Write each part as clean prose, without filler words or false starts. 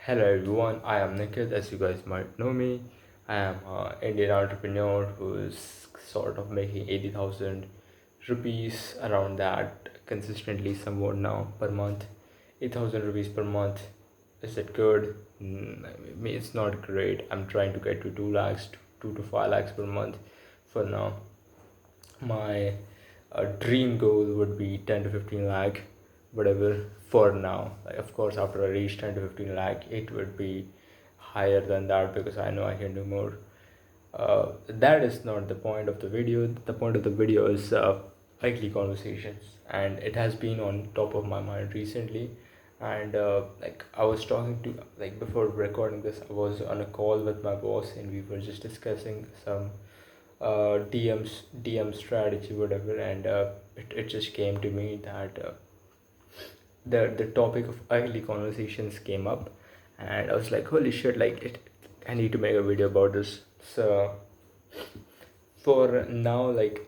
Hello everyone, I am Nikhil. As you guys might know me, I am an Indian entrepreneur who's sort of making 80,000 rupees around that consistently somewhat now per month. 8,000 rupees per month. Is it good? I mean, it's not great. I'm trying to get to 2 lakhs, 2 to 5 lakhs per month for now. My dream goal would be 10 to 15 lakh, whatever, for now. Like, of course, after I reach 10 to 15 lakh, it would be higher than that because I know I can do more. That is not the point of the video. The point of the video is likely conversations, and it has been on top of my mind recently. And like I was talking to, like, before recording this, I was on a call with my boss, and we were just discussing some DM strategy, whatever, and it just came to me that the topic of early conversations came up, and I was like, holy shit, like I need to make a video about this. So for now, like,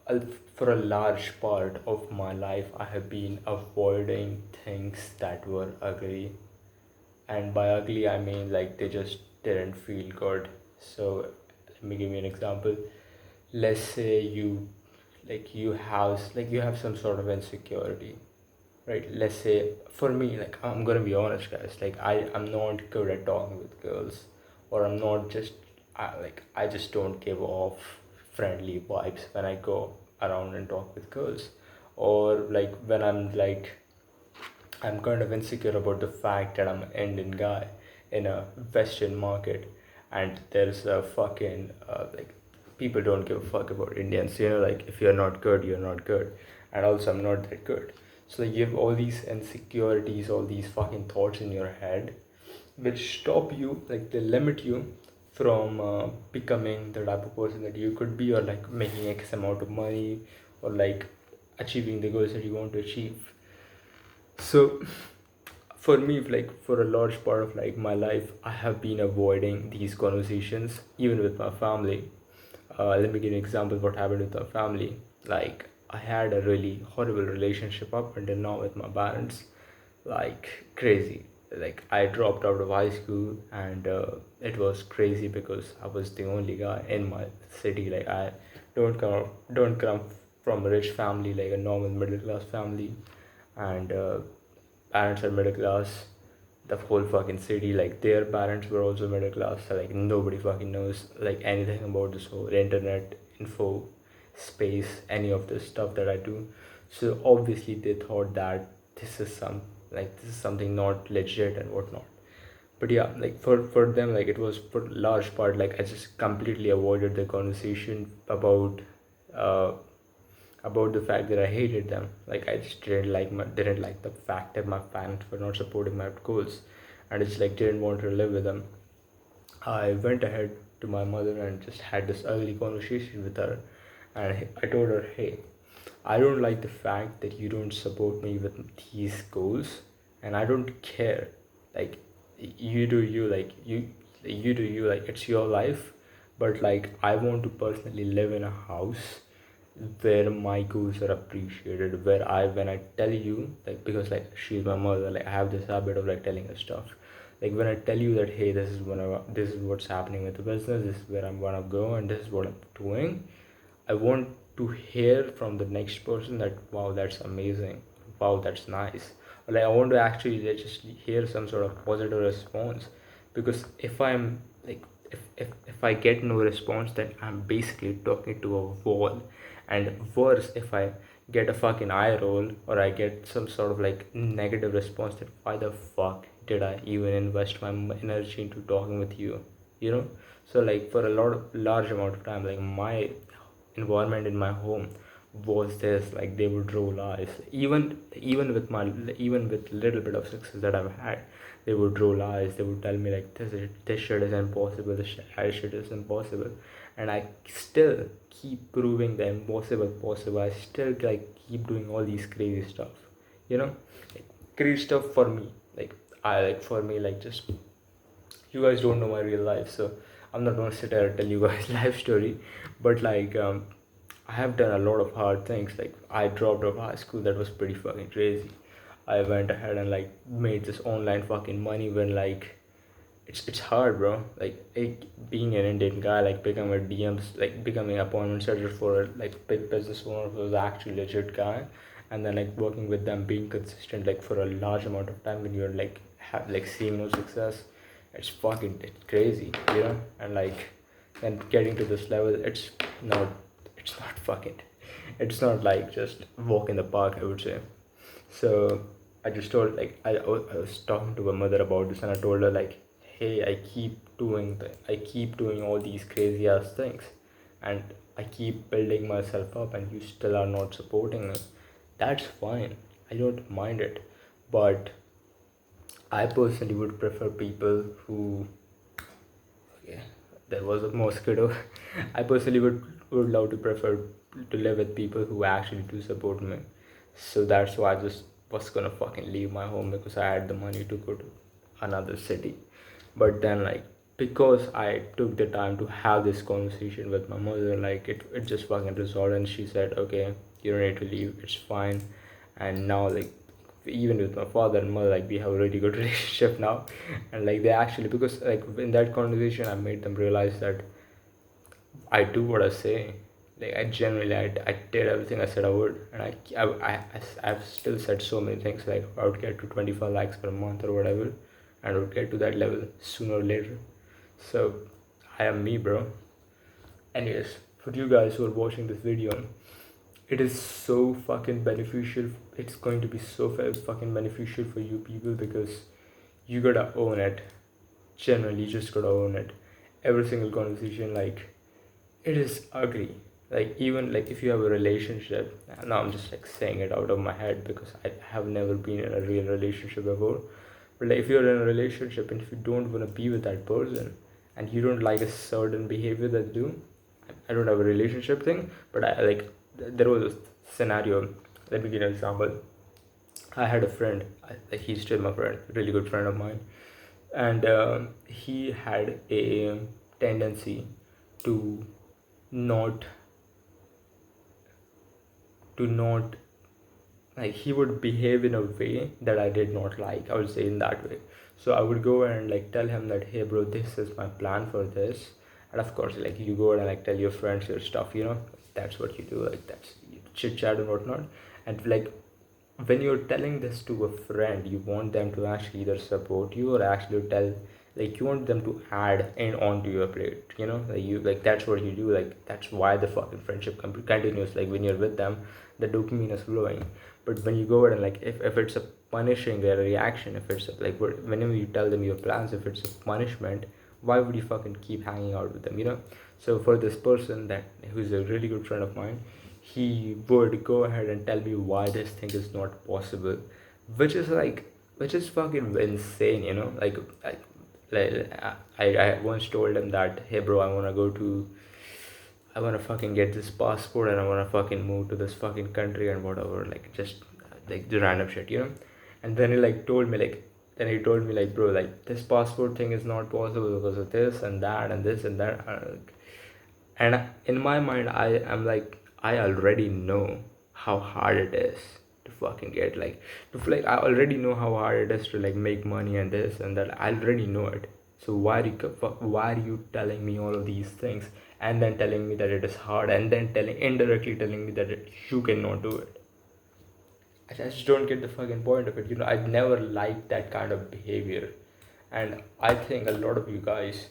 uh, for a large part of my life, I have been avoiding things that were ugly, and by ugly I mean like they just didn't feel good. So let me give you an example. Let's say you have some sort of insecurity, right? Let's say for me, like, I'm gonna be honest, guys, like I'm not good at talking with girls, or I'm not just I just don't give off friendly vibes when I go around and talk with girls, or like when I'm kind of insecure about the fact that I'm an Indian guy in a Western market, and there's a fucking like, people don't give a fuck about Indians. Like, if you're not good, you're not good, and also I'm not that good. So like, you have all these insecurities, all these fucking thoughts in your head, which stop you, like they limit you from becoming the type of person that you could be, or like making X amount of money, or like achieving the goals that you want to achieve. So for me, like, for a large part of like my life, I have been avoiding these conversations even with my family. Let me give you an example of what happened with my family. Like, I had a really horrible relationship up until now with my parents, like crazy. Like, I dropped out of high school, and it was crazy because I was the only guy in my city. Like, I don't come from a rich family, like a normal middle class family, and parents are middle class. The whole fucking city, like, their parents were also middle class. So like, nobody fucking knows like anything about this whole internet info space, any of the stuff that I do. So obviously they thought that this is something not legit and whatnot. But yeah, like, for them, like, it was for large part, like, I just completely avoided the conversation uh about the fact that I hated them. Like, I just didn't like the fact that my parents were not supporting my goals, and I just like didn't want to live with them. I went ahead to my mother and just had this ugly conversation with her, and I told her, hey, I don't like the fact that you don't support me with these goals, and I don't care. Like, you do you, you do you, like, it's your life, but like, I want to personally live in a house where my goals are appreciated, where I when I tell you, like, because like she's my mother, like I have this habit of like telling her stuff. Like, when I tell you that, hey, this is what's happening with the business, this is where I'm gonna go, and this is what I'm doing, I want to hear from the next person that, wow, that's amazing, wow, that's nice. Or like, I want to actually, like, just hear some sort of positive response. Because if I'm like, if I get no response, then I'm basically talking to a wall. And worse, if I get a fucking eye roll, or I get some sort of like negative response, that why the fuck did I even invest my energy into talking with you, you know? So like, for a large amount of time, like, my environment in my home was this, like, they would roll eyes, even with little bit of success that I've had. They would roll eyes, they would tell me like, this shit is impossible, this shit is impossible. And I still keep proving the impossible possible. I still like keep doing all these crazy stuff, you know. Like, crazy stuff for me, like, I like for me, like, just, you guys don't know my real life, so I'm not gonna sit here and tell you guys life story. But like, I have done a lot of hard things. Like, I dropped out of high school, that was pretty fucking crazy. I went ahead and like made this online fucking money when like it's hard, bro. Being an Indian guy, like becoming a DMs, like becoming appointment setter for a like big business owner who's actually legit guy, and then like working with them, being consistent like for a large amount of time when you're like have like seeing no success, it's crazy, you know. And like and getting to this level, not it's not fucking it's not like just walk in the park, I would say. So I just told like I was talking to my mother about this, and I told her like, hey, I keep doing all these crazy ass things, and I keep building myself up, and you still are not supporting me. That's fine. I don't mind it, but I personally would prefer people who, yeah, there was a mosquito. I personally would love to prefer to live with people who actually do support me. So that's why I just was gonna fucking leave my home because I had the money to go to another city. But then like because I took the time to have this conversation with my mother, like it just fucking resolved, and she said, okay, you don't need to leave, it's fine. And now like even with my father and mother, like we have a really good relationship now. And like they actually, because like in that conversation I made them realize that I do what I say. Like I generally, I did everything I said I would, and I've still said so many things like I would get to 25 likes per month or whatever, and I would get to that level sooner or later. So I am me, bro. Anyways, for you guys who are watching this video, it is so fucking beneficial. It's going to be so fucking beneficial for you people because you gotta own it. Generally, you just gotta own it. Every single conversation, like it is ugly. Like even like if you have a relationship, now I'm just like saying it out of my head because I have never been in a real relationship before. But like if you're in a relationship and if you don't want to be with that person and you don't like a certain behavior that they do, I don't have a relationship thing, but I like there was a scenario. Let me give you an example. I had a friend, like he's still my friend, really good friend of mine, and he had a tendency to not not like he would behave in a way that I did not like. I would say in that way. So I would go and like tell him that, hey bro, this is my plan for this. And of course, like you go and like tell your friends your stuff, you know, that's what you do, like that's chit chat and whatnot. And like when you're telling this to a friend, you want them to actually either support you or actually tell, like you want them to add in onto your plate, you know, like you like that's what you do, like that's why the fucking friendship continues. Like when you're with them, the dopamine is flowing. But when you go ahead and like if it's a punishing their reaction, if it's like whenever you tell them your plans, if it's a punishment, why would you fucking keep hanging out with them, you know? So for this person that who's a really good friend of mine, he would go ahead and tell me why this thing is not possible, which is like which is fucking insane, you know. I once told him that, hey bro, I wanna fucking get this passport and I wanna fucking move to this fucking country and whatever, like just like the random shit, you know. And then he like told me like then he told me like, bro, like this passport thing is not possible because of this and that and this and that. And in my mind, I am like, I already know how hard it is to fucking get like I already know how hard it is to like make money and this and that. I already know it. So why are you telling me all of these things and then telling me that it is hard and then indirectly telling me that you cannot do it? I just don't get the fucking point of it. You know, I've never liked that kind of behavior, and I think a lot of you guys,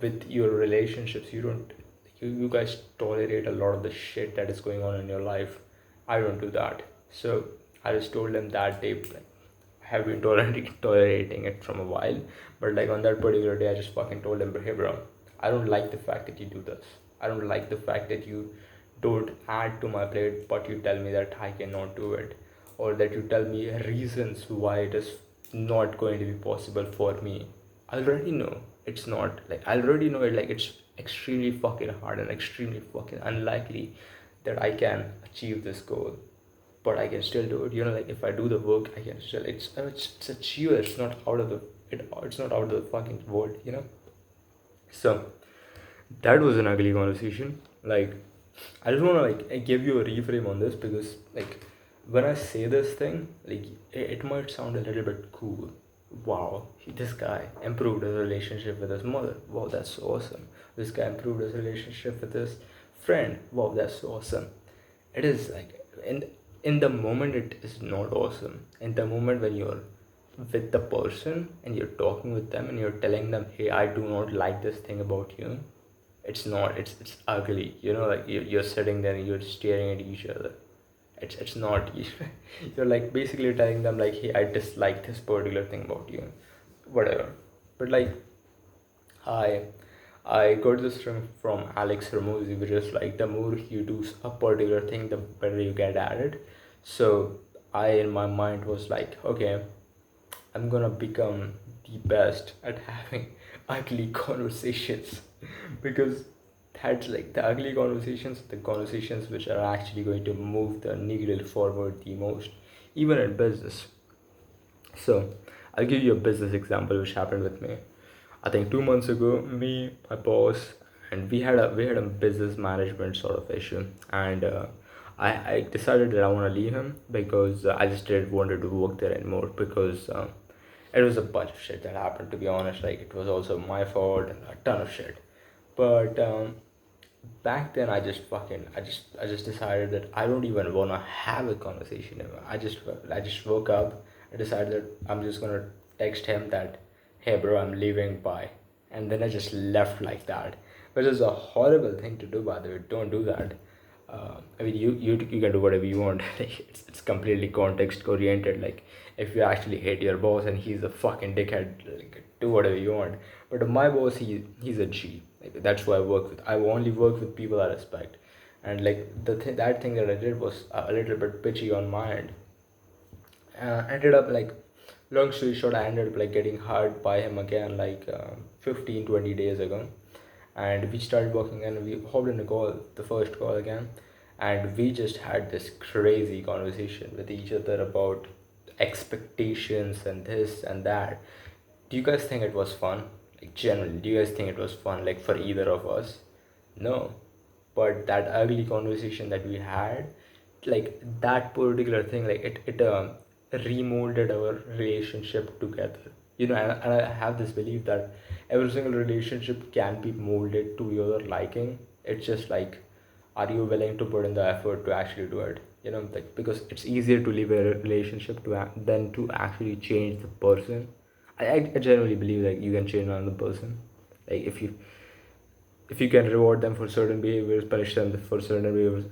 with your relationships, you guys tolerate a lot of the shit that is going on in your life. I don't do that. So I just told them that day, like, I have been tolerating it from a while, but like on that particular day, I just fucking told them, hey bro, I don't like the fact that you do this. I don't like the fact that you don't add to my plate, but you tell me that I cannot do it, or that you tell me reasons why it is not going to be possible for me. I already know it's not. Like I already know it. Like it's extremely fucking hard and extremely fucking unlikely that I can achieve this goal, but I can still do it. You know, like if I do the work, I can still. It's achievable. It's not out of the. It's not out of the fucking world. You know. So that was an ugly conversation. Like I just wanna like give you a reframe on this because like when I say this thing, like it might sound a little bit cool, wow, this guy improved his relationship with his mother. Wow, that's so awesome. This guy improved his relationship with his friend. Wow, that's so awesome. It is like in the moment it is not awesome. In the moment when you're with the person and you're talking with them and you're telling them, hey, I do not like this thing about you. It's not. It's ugly. Like you're sitting there and you're staring at each other. It's not. You're like basically telling them like, hey, I dislike this particular thing about you, whatever. But like, I I got this from Alex Ramosi, which is like the more you do a particular thing, the better you get at it. So I in my mind was like, okay, I'm gonna become the best at having ugly conversations because that's like the conversations which are actually going to move the needle forward the most, even in business. So I'll give you a business example which happened with me. I think 2 months ago, me, my boss, and we had a business management sort of issue, and I decided that I want to leave him because I just didn't want to work there anymore because it was a bunch of shit that happened. To be honest, like it was also my fault and a ton of shit. But back then I just decided that I don't even want to have a conversation ever. I just woke up. I decided that I'm just gonna text him that, hey bro, I'm leaving, bye. And then I just left like that, which is a horrible thing to do, by the way. Don't do that. I mean, you can do whatever you want. Like it's completely context oriented. Like if you actually hate your boss and he's a fucking dickhead, like do whatever you want. But my boss, he's a G. Like, that's who I work with. I only work with people I respect. And like that thing that I did was a little bit bitchy on my end. Ended up like, long story short, I ended up like getting hired by him again like 15-20 days ago, and we started working and we hopped in a call, the first call again, and we just had this crazy conversation with each other about expectations and this and that. Do you guys think it was fun? Like generally, do you guys think it was fun, like for either of us? No. But that ugly conversation that we had, like that particular thing, like it remolded our relationship together. And I have this belief that every single relationship can be molded to your liking. It's just like, are you willing to put in the effort to actually do it? Like, because it's easier to leave a relationship than to actually change the person. I generally believe that you can change another person. Like if you can reward them for certain behaviors, punish them for certain behaviors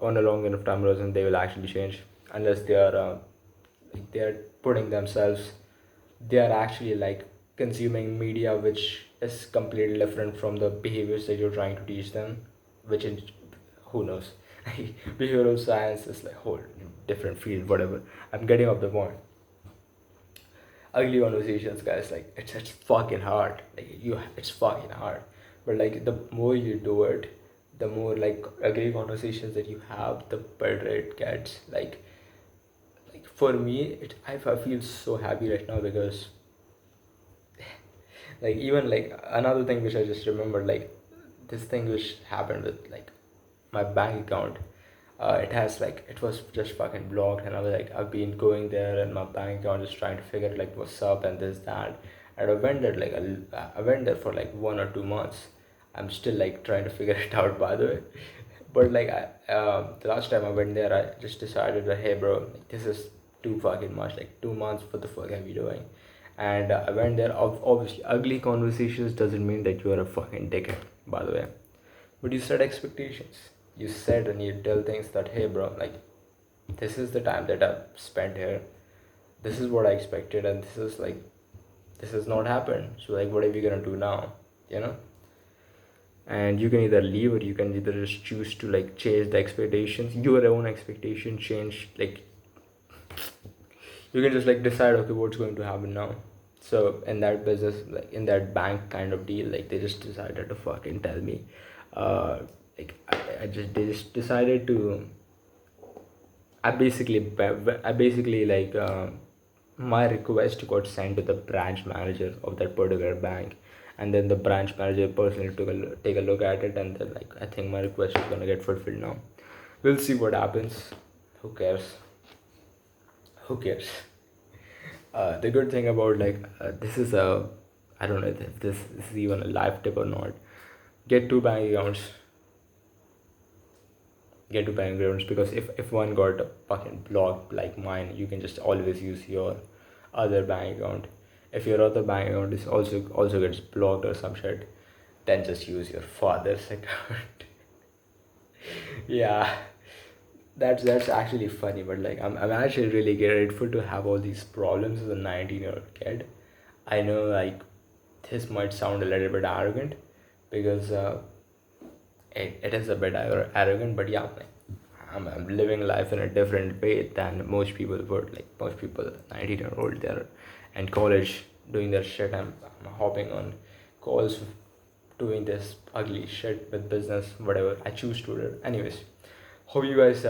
on a long enough time horizon, they will actually change. Unless they are putting themselves, they are actually like consuming media which is completely different from the behaviors that you're trying to teach them, which is, who knows. Behavioral science is like whole different field, whatever. I'm getting off the point. Ugly conversations, guys, like it's fucking hard. It's fucking hard. But like the more you do it, the more like ugly conversations that you have, the better it gets. Like for me, I feel so happy right now because like even like another thing which I just remembered, like this thing which happened with like my bank account. It was just fucking blocked, and I was like, I've been going there and my bank account is trying to figure like what's up and this that. And I went there for like 1 or 2 months. I'm still like trying to figure it out, by the way. But like the last time I went there, I just decided that, hey bro, like, this is too fucking much. Like 2 months, what the fuck are you doing? And I went there. Obviously, ugly conversations doesn't mean that you are a fucking dickhead, by the way. But you set expectations. You set and you tell things that, hey bro, like this is the time that I've spent here. This is what I expected, and this has not happened. So like, what are we gonna do now? You know? And you can either leave or you can either just choose to like change the expectations, your own expectation change. Like you can just like decide, okay, what's going to happen now. So in that business, like in that bank kind of deal, like they just decided to fucking tell me, uh they just decided to, I basically like my request got sent to the branch manager of that particular bank, and then the branch manager personally take a look at it, and then like I think my request is gonna get fulfilled now. We'll see what happens. Who cares? Who cares? The good thing about this is a, I don't know if this is even a life tip or not. Get two bank accounts. Get two bank accounts, because if one got fucking blocked like mine, you can just always use your other bank account. If your other bank account is also gets blocked or some shit, then just use your father's account. Yeah, that's actually funny, but I'm actually really grateful to have all these problems as a 19-year-old kid. I know this might sound a little bit arrogant, because it is a bit arrogant, but yeah, I'm living life in a different way than most people would. Like most people, 19-year-old, they're in college doing their shit. I'm hopping on calls, doing this ugly shit with business, whatever I choose to do. Anyways, hope you guys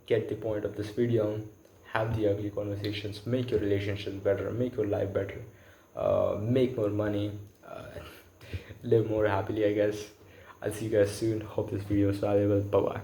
get the point of this video. Have the ugly conversations, make your relationships better, make your life better, make more money, live more happily, I guess. I'll see you guys soon. Hope this video is valuable. Bye bye.